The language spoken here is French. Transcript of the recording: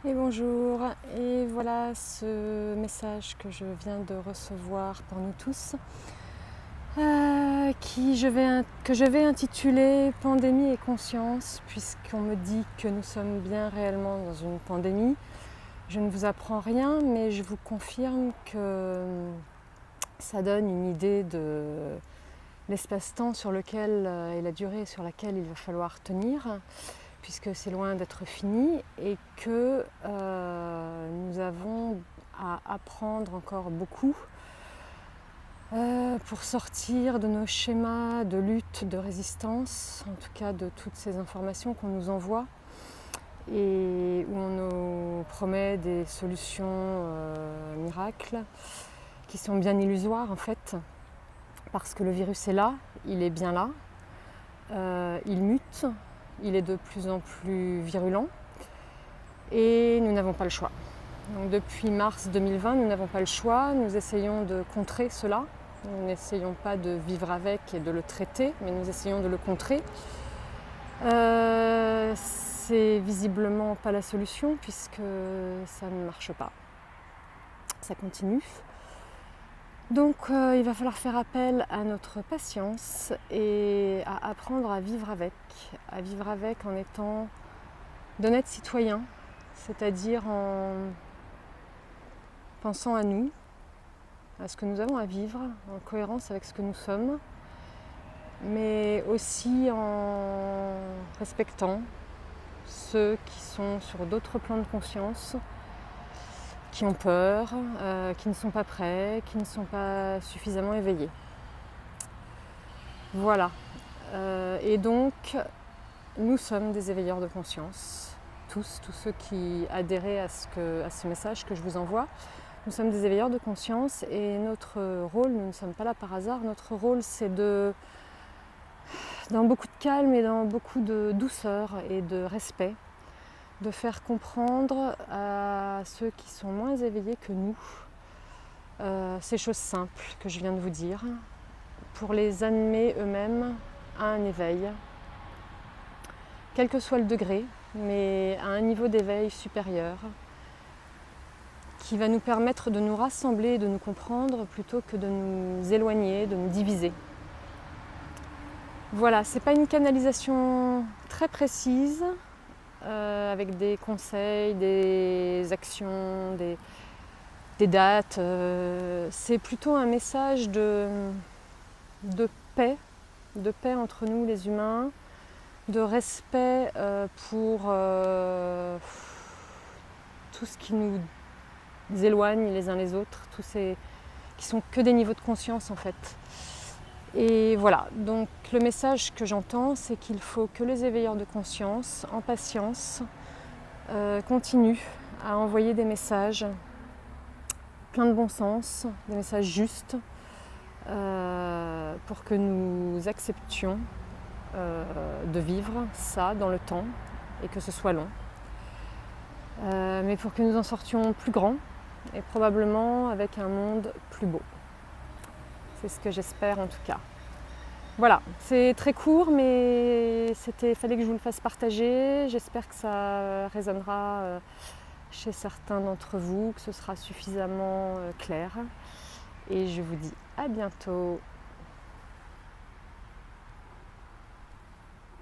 Et bonjour, et voilà ce message que je viens de recevoir pour nous tous, que je vais intituler Pandémie et conscience, puisqu'on me dit que nous sommes bien réellement dans une pandémie. Je ne vous apprends rien, mais je vous confirme que ça donne une idée de l'espace-temps sur lequel et la durée sur laquelle il va falloir tenir, puisque c'est loin d'être fini et que nous avons à apprendre encore beaucoup pour sortir de nos schémas de lutte, de résistance, en tout cas de toutes ces informations qu'on nous envoie et où on nous promet des solutions miracles qui sont bien illusoires en fait, parce que le virus est là, il est bien là, il mute, il est de plus en plus virulent et nous n'avons pas le choix. Donc depuis mars 2020, nous n'avons pas le choix, nous essayons de contrer cela. Nous n'essayons pas de vivre avec et de le traiter, mais nous essayons de le contrer. C'est visiblement pas la solution puisque ça ne marche pas. Ça continue. Donc il va falloir faire appel à notre patience et à apprendre à vivre avec en étant d'honnêtes citoyens, c'est-à-dire en pensant à nous, à ce que nous avons à vivre, en cohérence avec ce que nous sommes, mais aussi en respectant ceux qui sont sur d'autres plans de conscience, qui ont peur, qui ne sont pas prêts, qui ne sont pas suffisamment éveillés. Voilà. Et donc, nous sommes des éveilleurs de conscience, tous ceux qui adhéraient à ce message que je vous envoie. Nous sommes des éveilleurs de conscience et notre rôle, nous ne sommes pas là par hasard, notre rôle c'est dans beaucoup de calme et dans beaucoup de douceur et de respect, de faire comprendre à ceux qui sont moins éveillés que nous ces choses simples que je viens de vous dire, pour les amener eux-mêmes à un éveil, quel que soit le degré, mais à un niveau d'éveil supérieur, qui va nous permettre de nous rassembler et de nous comprendre plutôt que de nous éloigner, de nous diviser. Voilà, c'est pas une canalisation très précise, avec des conseils, des actions, des dates. C'est plutôt un message de paix entre nous les humains, de respect pour tout ce qui nous éloigne les uns les autres, tous ces qui sont que des niveaux de conscience en fait. Et voilà, donc le message que j'entends, c'est qu'il faut que les éveilleurs de conscience, en patience, continuent à envoyer des messages pleins de bon sens, des messages justes, pour que nous acceptions de vivre ça dans le temps et que ce soit long. Mais pour que nous en sortions plus grands et probablement avec un monde plus beau. C'est ce que j'espère en tout cas. Voilà, c'est très court, mais fallait que je vous le fasse partager. J'espère que ça résonnera chez certains d'entre vous, que ce sera suffisamment clair. Et je vous dis à bientôt.